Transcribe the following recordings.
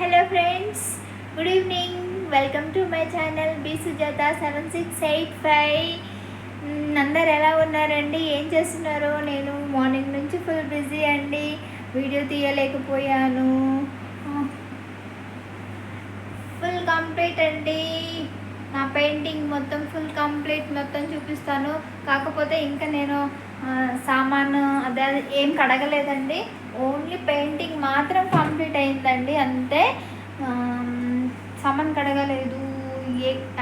Hello friends, good evening. Welcome to my channel B Sujatha 7685. అందరు ఎలా ఉన్నారండి? ఏం చేస్తున్నారు? నేను మార్నింగ్ నుంచి ఫుల్ బిజీ అండి, వీడియో తీయలేకపోయాను. ఫుల్ కంప్లీట్ అండి, నా పెయింటింగ్ మొత్తం ఫుల్ కంప్లీట్, మొత్తం చూపిస్తాను. కాకపోతే ఇంకా నేను సామాను అదే ఏం కడగలేదండి, ఓన్లీ పెయింటింగ్ మాత్రం కంప్లీట్ అయిందండి, అంతే. సామాన్ కడగలేదు,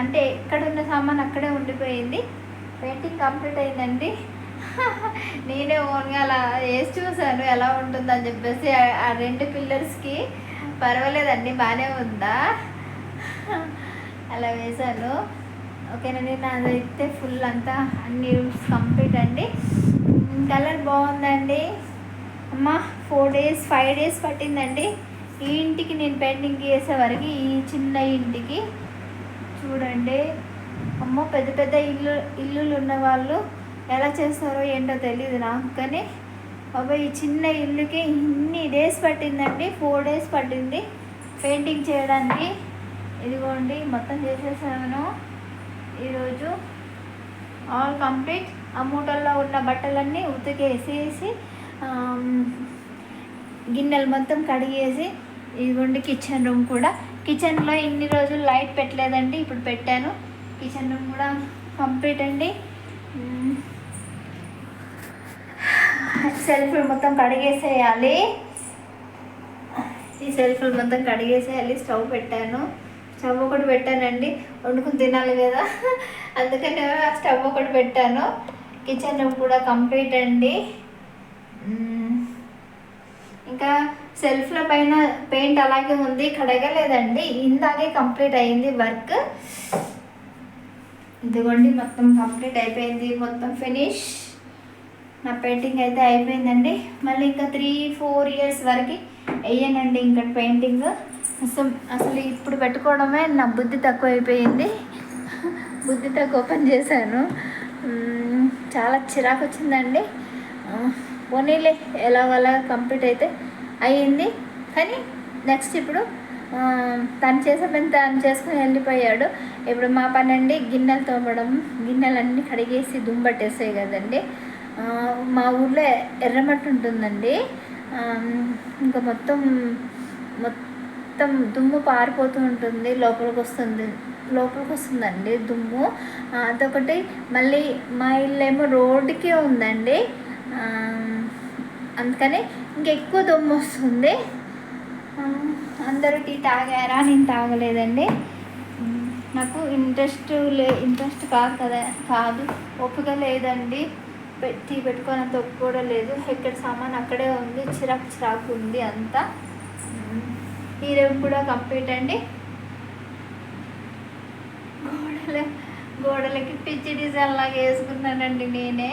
అంటే ఎక్కడున్న సామాన్ అక్కడే ఉండిపోయింది. పెయింటింగ్ కంప్లీట్ అయిందండి. నేనే ఓన్గా అలా వేసి చూసాను ఎలా ఉంటుందని చెప్పేసి. ఆ రెండు పిల్లర్స్కి పర్వాలేదండి, బాగానే ఉందా అలా వేశాను. ఓకేనండి, నాదైతే ఫుల్ అంతా అన్ని రూమ్స్ కంప్లీట్ అండి. కలర్ బాగుందండి. అమ్మ 4 days 5 days పట్టిందండి ఈ ఇంటికి నేను పెయింటింగ్ చేసేవరకు. ఈ చిన్న ఇంటికి చూడండి, అమ్మ పెద్ద పెద్ద ఇల్లులు ఉన్న వాళ్ళు ఎలా చేస్తారో ఏంటో తెలియదు నాకు, కానీ బాబా ఈ చిన్న ఇల్లుకి ఇన్ని డేస్ పట్టిందండి. 4 days పట్టింది పెయింటింగ్ చేయడానికి. ఇదిగోండి మొత్తం చేసేసాను ఈరోజు, ఆల్ కంప్లీట్. ఆ మూటల్లో ఉన్న బట్టలన్నీ ఉతికేసేసి గిన్నెలు మొత్తం కడిగేసి, ఇదిగోండి కిచెన్ రూమ్ కూడా. కిచెన్లో ఇన్ని రోజులు లైట్ పెట్టలేదండి, ఇప్పుడు పెట్టాను. కిచెన్ రూమ్ కూడా కంప్లీట్ అండి. సెల్ఫ్లు మొత్తం కడిగేసేయాలి, ఈ సెల్ఫ్లు మొత్తం కడిగేసేయాలి. స్టవ్ పెట్టాను, స్టవ్ ఒకటి పెట్టానండి, వండుకుని తినాలి కదా, అందుకని స్టవ్ ఒకటి పెట్టాను. కిచెన్ రూమ్ కూడా కంప్లీట్ అండి. ఇంకా సెల్ఫ్ల పైన పెయింట్ అలాగే ఉంది, కడగలేదండి, ఇందాకే కంప్లీట్ అయింది వర్క్. ఇదిగోండి మొత్తం కంప్లీట్ అయిపోయింది, మొత్తం ఫినిష్. నా పెయింటింగ్ అయితే అయిపోయిందండి. మళ్ళీ ఇంకా 3-4 years వరకు వేయనండి ఇంకా పెయింటింగ్. అసలు ఇప్పుడు పెట్టుకోవడమే నా బుద్ధి తక్కువ అయిపోయింది, బుద్ధి తక్కువ ఓపెన్ చేశాను. చాలా చిరాకు వచ్చిందండి. పోనీలే, ఎలాగోలా కంప్లీట్ అయితే అయ్యింది. కానీ నెక్స్ట్ ఇప్పుడు తను చేసే పని తను చేసుకుని వెళ్ళిపోయాడు. ఇప్పుడు మా పని అండి గిన్నెలు తోమడం. గిన్నెలన్నీ కడిగేసి దుమ్ము కదండి. మా ఊళ్ళో ఎర్రమట్టి ఉంటుందండి, ఇంకా మొత్తం దుమ్ము పారిపోతూ ఉంటుంది, లోపలికి వస్తుందండి దుమ్ము. అదొకటి. మళ్ళీ మా ఇల్లు ఏమో రోడ్డుకే ఉందండి, అందుకని ఇంకెక్కువ దుమ్ము వస్తుంది. అందరూ టీ తాగారా? నేను తాగలేదండి, నాకు ఇంట్రెస్ట్ కాదు, ఓపిక లేదండి. టీ పెట్టుకోనంత ఓపిక కూడా లేదు. ఎక్కడ సామాన్ అక్కడే ఉంది, చిరాకు ఉంది అంతా. ఈ రూమ్ కూడా కంప్లీట్ అండి. గోడలకి పిచ్చి డిజైన్ లాగా వేసుకున్నానండి నేనే,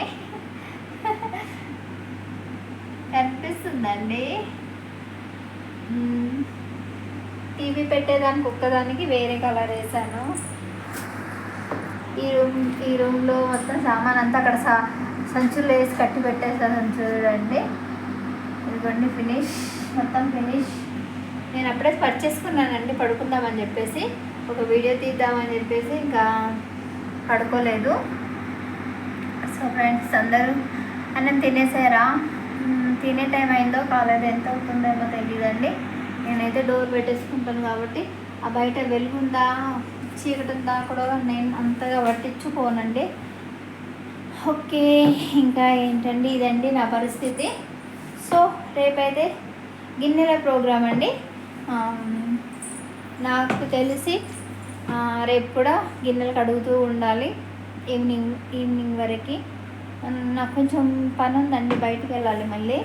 కనిపిస్తుందండి. టీవీ పెట్టేదానికి ఒక్కదానికి వేరే కలర్ వేసాను. ఈ రూమ్లో మొత్తం సామాన్ అంతా అక్కడ సంచులు వేసి కట్టి పెట్టేసాను చూడండి. ఇదిగోండి ఫినిష్, మొత్తం ఫినిష్. నేను అప్పుడే పర్చేసుకున్నానండి పడుకుందామని చెప్పేసి, ఒక వీడియో తీద్దామని చెప్పేసి ఇంకా పడుకోలేదు. సో ఫ్రెండ్స్, అందరూ అన్నం తినేసారా? తినే టైం అయిందో కాలేదు, ఎంత అవుతుందేమో తెలియదండి. నేనైతే డోర్ పెట్టేసుకుంటాను కాబట్టి ఆ బయట వెలుగుందా చీకటి ఉందా కూడా నేను అంతగా పట్టించుకోనండి. ఓకే, ఇంకా ఏంటండి, ఇదండి నా పరిస్థితి. సో రేపైతే గిన్నెల ప్రోగ్రాం అండి. నాకు తెలిసి రేపు కూడా గిన్నెలు కడుగుతూ ఉండాలి ఈవినింగ్ వరకు. నాకు కొంచెం పని ఉందండి, బయటికి వెళ్ళాలి. మళ్ళీ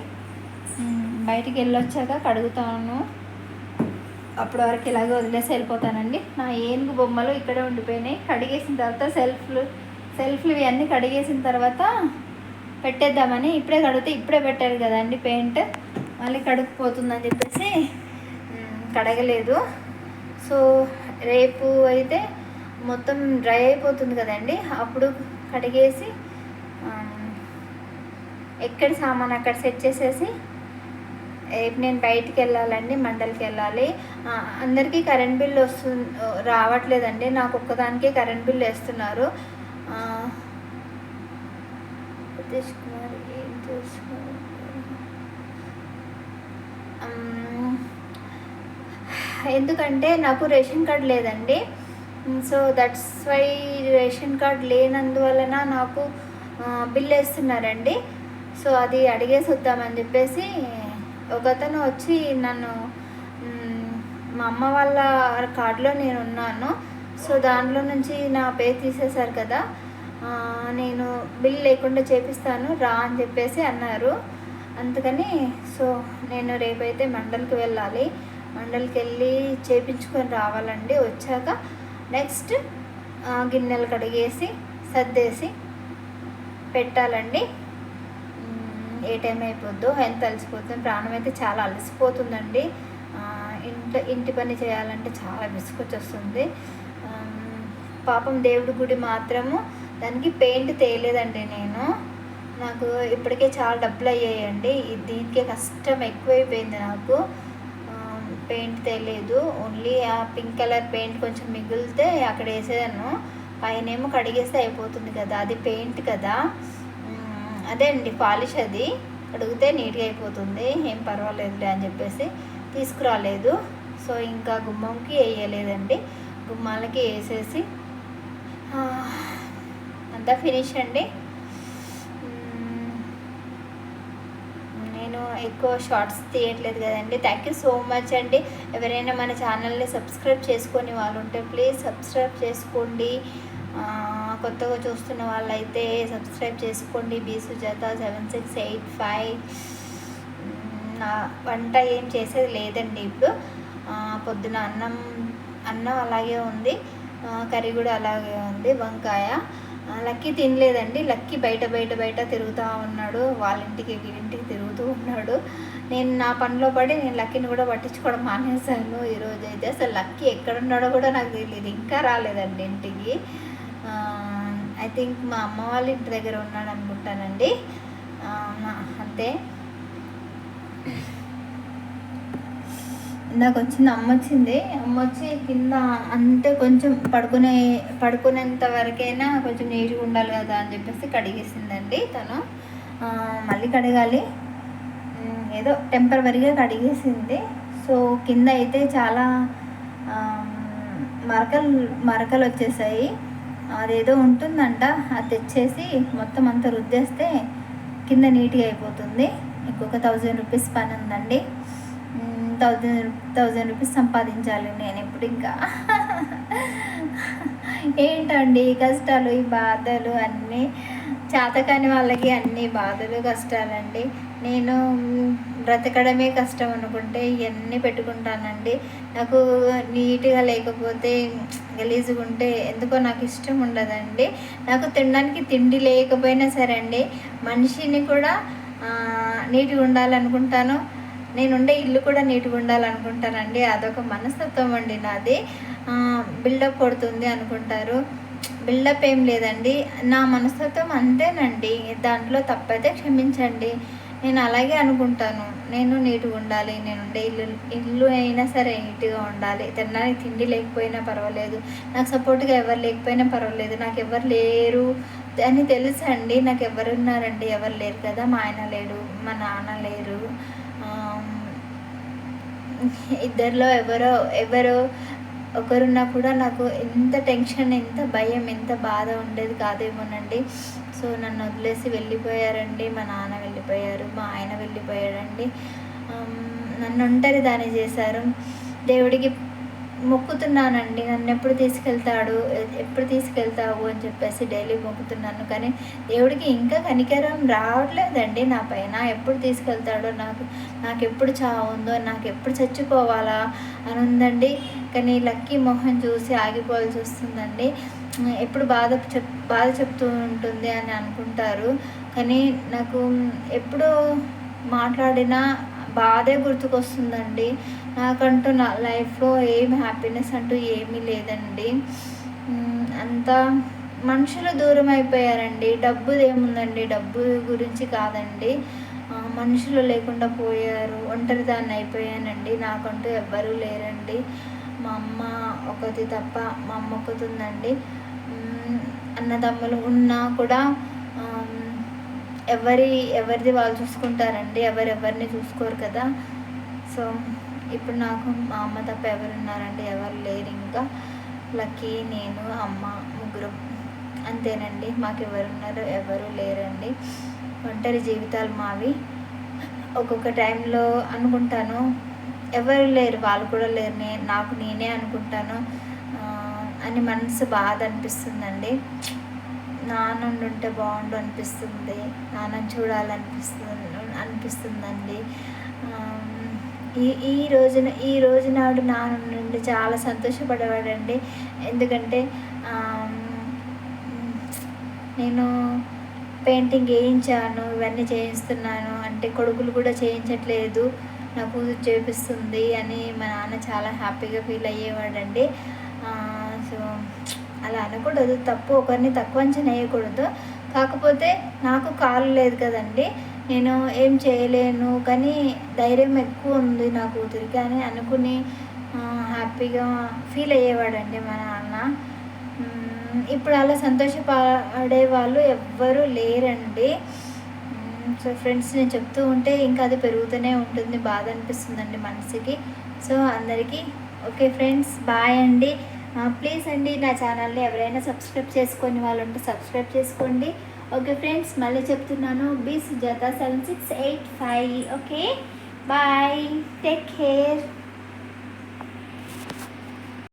బయటికి వెళ్ళొచ్చాక కడుగుతాను, అప్పటి వరకు ఇలాగే వదిలేసి వెళ్ళిపోతానండి. నా ఏనుగు బొమ్మలు ఇక్కడే ఉండిపోయినాయి. కడిగేసిన తర్వాత సెల్ఫ్లు ఇవన్నీ కడిగేసిన తర్వాత పెట్టేద్దామని, ఇప్పుడే కడిగితే ఇప్పుడే పెట్టారు కదండి పెయింట్, మళ్ళీ కడుక్కుపోతుందని చెప్పేసి కడగలేదు. సో రేపు అయితే మొత్తం డ్రై అయిపోతుంది కదండి, అప్పుడు రేపు నేను బయటికి వెళ్ళాలండి, మండలికి వెళ్ళాలి. అందరికీ కరెంట్ బిల్ రావట్లేదండి, నాకు ఒక్కదానికే కరెంట్ బిల్ వేస్తున్నారు. సతీష్ కుమార్ ఏం చేస్తున్నారు? ఎందుకంటే నాకు రేషన్ కార్డ్ లేదండి. So that's why ration card లేనందువలన నాకు బిల్ వేస్తున్నారండి. సో అది అడిగేసి వద్దామని చెప్పేసి ఒకతను వచ్చి నన్ను, మా అమ్మ వాళ్ళ కార్డులో నేను ఉన్నాను, సో దాంట్లో నుంచి నా పేరు తీసేశారు కదా, నేను బిల్ లేకుండా చేపిస్తాను రా అని చెప్పేసి అన్నారు. అందుకని సో నేను రేపైతే మండలికి వెళ్ళాలి, మండలికి వెళ్ళి చేపించుకొని రావాలండి. వచ్చాక నెక్స్ట్ గిన్నెలు కడిగేసి సర్దేసి పెట్టాలండి. ఏ టైం అయిపోద్దో, ఎంత అలసిపోతుంది, ప్రాణం అయితే చాలా అలసిపోతుందండి. ఇంటి పని చేయాలంటే చాలా విసుకొచ్చేస్తుంది. పాపం దేవుడి గుడి మాత్రము దానికి పెయింట్ తేయలేదండి నేను. నాకు ఇప్పటికే చాలా డబ్బులు అయ్యాయండి, దీనికే కష్టం ఎక్కువైపోయింది నాకు. పెయింట్ తేలేదు, ఓన్లీ ఆ పింక్ కలర్ పెయింట్ కొంచెం మిగిలితే అక్కడ వేసేదాను, పైనేమో కడిగేస్తే అయిపోతుంది కదా, అది పెయింట్ కదా. అదే అండి పాలిష్, అది కడిగితే నీట్గా అయిపోతుంది, ఏం పర్వాలేదులే అని చెప్పేసి తీసుకురాలేదు. సో ఇంకా గుమ్మంకి వేయలేదండి, గుమ్మాలకి వేసేసి అంతా ఫినిష్ అండి. నేను ఎక్కువ షార్ట్స్ తీయట్లేదు కదండి. థ్యాంక్ యూ సో మచ్ అండి. ఎవరైనా మన ఛానల్ని సబ్స్క్రైబ్ చేసుకొని వాళ్ళు ఉంటే ప్లీజ్ సబ్స్క్రైబ్ చేసుకోండి. కొత్తగా చూస్తున్న వాళ్ళైతే సబ్స్క్రైబ్ చేసుకోండి. బి సుజాత 7685. నా వంట ఏం చేసేది లేదండి ఇప్పుడు. పొద్దున అన్నం అలాగే ఉంది, కర్రీ కూడా అలాగే ఉంది, వంకాయ. లక్కీ తినలేదండి, లక్కీ బయట తిరుగుతూ ఉన్నాడు, వాళ్ళ ఇంటికి వీళ్ళింటికి తిరుగుతూ ఉన్నాడు. నేను నా పనిలో పడి నేను లక్కీని కూడా పట్టించుకోవడం మానేశాను ఈరోజు అయితే. అసలు లక్కీ ఎక్కడున్నాడో కూడా నాకు తెలియదు, ఇంకా రాలేదండి ఇంటికి. ఐ థింక్ మా అమ్మ వాళ్ళ ఇంటి దగ్గర ఉన్నాడు అనుకుంటానండి. అంతే. ఇందాక వచ్చింది అమ్మ వచ్చి కింద అంతే కొంచెం పడుకునేంత వరకైనా కొంచెం నీట్గా ఉండాలి కదా అని చెప్పేసి కడిగేసిందండి తను. మళ్ళీ కడగాలి, ఏదో టెంపరవరీగా కడిగేసింది. సో కింద అయితే చాలా మరకలు వచ్చేసాయి. అదేదో ఉంటుందంట, అది తెచ్చేసి మొత్తం అంతా రుద్దేస్తే కింద నీట్గా అయిపోతుంది. ఇంకొక 1000 రూపీస్ పని ఉందండి. 1000 రూపీస్ సంపాదించాలి నేను ఇప్పుడు. ఇంకా ఏంటండి కష్టాలు, ఈ బాధలు అన్నీ, చేతకాని వాళ్ళకి అన్ని బాధలు కష్టాలండి. నేను బ్రతకడమే కష్టం అనుకుంటే ఇవన్నీ పెట్టుకుంటానండి. నాకు నీట్గా లేకపోతే గలీజుగా ఉంటే ఎందుకో నాకు ఇష్టం ఉండదండి. నాకు తినడానికి తిండి లేకపోయినా సరే అండి, మనిషిని కూడా నీట్గా ఉండాలనుకుంటాను, నేనుండే ఇల్లు కూడా నీట్గా ఉండాలనుకుంటానండి. అదొక మనస్తత్వం అండి నాది. బిల్డప్ కొడుతుంది అనుకుంటారు, బిల్డప్ ఏం లేదండి, నా మనస్తత్వం అంతేనండి. దాంట్లో తప్పైతే క్షమించండి. నేను అలాగే అనుకుంటాను, నేను నీట్గా ఉండాలి, నేనుండే ఇల్లు అయినా సరే నీట్గా ఉండాలి, తినడానికి తిండి లేకపోయినా పర్వాలేదు, నాకు సపోర్ట్గా ఎవరు లేకపోయినా పర్వాలేదు, నాకు ఎవరు లేరు అని తెలుసండి. నాకు ఎవరు ఉన్నారండి? ఎవరు లేరు కదా. మా ఆయన లేడు, మా నాన్న లేరు, ఇద్దరిలో ఎవరో ఒకరున్నా కూడా నాకు ఎంత టెన్షన్, ఎంత భయం, ఎంత బాధ ఉండేది కాదేమోనండి. సో నన్ను వదిలేసి వెళ్ళిపోయారండి, మా నాన్న వెళ్ళిపోయారు, మా ఆయన వెళ్ళిపోయాడండి, నన్ను ఒంటరి దాన్ని చేశారు. దేవుడికి మొక్కుతున్నానండి, నన్ను ఎప్పుడు తీసుకెళ్తావు అని చెప్పేసి డైలీ మొక్కుతున్నాను. కానీ దేవుడికి ఇంకా కనికరం రావట్లేదండి నా పైన. ఎప్పుడు తీసుకెళ్తాడో, నాకు ఎప్పుడు చావు ఉందో, నాకు ఎప్పుడు చచ్చిపోవాలా అని ఉందండి. కానీ లక్కీ మొహం చూసి ఆగిపోవాల్సి వస్తుందండి. ఎప్పుడు బాధ చెప్తూ ఉంటుంది అని అనుకుంటారు, కానీ నాకు ఎప్పుడు మాట్లాడినా బాధే గుర్తుకొస్తుందండి. నాకంటూ నా లైఫ్లో ఏం హ్యాపీనెస్ అంటూ ఏమీ లేదండి. అంతా మనుషులు దూరం అయిపోయారండి. డబ్బుది ఏముందండి, డబ్బు గురించి కాదండి, మనుషులు లేకుండా పోయారు, ఒంటరిదాన్ని అయిపోయానండి. నాకంటూ ఎవ్వరూ లేరండి. మా అమ్మ ఒకటి తప్ప, మా అమ్మ ఒకటి ఉందండి. అన్నదమ్ములు ఉన్నా కూడా ఎవరిది వాళ్ళు చూసుకుంటారండి, ఎవరిని చూసుకోరు కదా. సో ఇప్పుడు నాకు మా అమ్మ తప్ప ఎవరున్నారండి? ఎవరు లేరు. ఇంకా లక్కీ, నేను, అమ్మ, ముగ్గురు అంతేనండి. మాకు ఎవరున్నారు? ఎవరు లేరండి. ఒంటరి జీవితాలు మావి. ఒక్కొక్క టైంలో అనుకుంటాను ఎవరు లేరు, వాళ్ళు కూడా లేరు, నాకు నేనే అనుకుంటాను అని మనసు బాధ అనిపిస్తుందండి. నాన్న ఉంటే బాగుండు అనిపిస్తుంది, నాన్నని అనిపిస్తుందండి. ఈ రోజు నాడు నాన్న నుండి చాలా సంతోషపడేవాడండి. ఎందుకంటే నేను పెయింటింగ్ వేయించాను, ఇవన్నీ చేయిస్తున్నాను అంటే కొడుకులు కూడా చేయించట్లేదు, నా కూతురు చేపిస్తుంది అని మా నాన్న చాలా హ్యాపీగా ఫీల్ అయ్యేవాడండి. సో అలా అనకూడదు, తప్పు ఒకరిని తక్కువ అంచనా వేయకూడదు. కాకపోతే నాకు కాలు లేదు కదండి, నేను ఏం చేయలేను, కానీ ధైర్యం ఎక్కువ ఉంది నా కూతురికి అని అనుకుని హ్యాపీగా ఫీల్ అయ్యేవాడండి మా నాన్న. ఇప్పుడు అలా సంతోషపడే వాళ్ళు ఎవ్వరూ లేరండి. సో ఫ్రెండ్స్, నేను చెప్తూ ఉంటే ఇంకా అది పెరుగుతూనే ఉంటుంది, బాధ అనిపిస్తుందండి మనసుకి. సో అందరికీ ఓకే ఫ్రెండ్స్, బాయ్ అండి. ప్లీజ్ అండి నా ఛానల్ని ఎవరైనా సబ్స్క్రైబ్ చేసుకొని వాళ్ళు ఉంటే సబ్స్క్రైబ్ చేసుకోండి. ఓకే ఫ్రెండ్స్, మళ్ళీ చెప్తున్నాను, B Sujatha 7685. Okay bye, take care.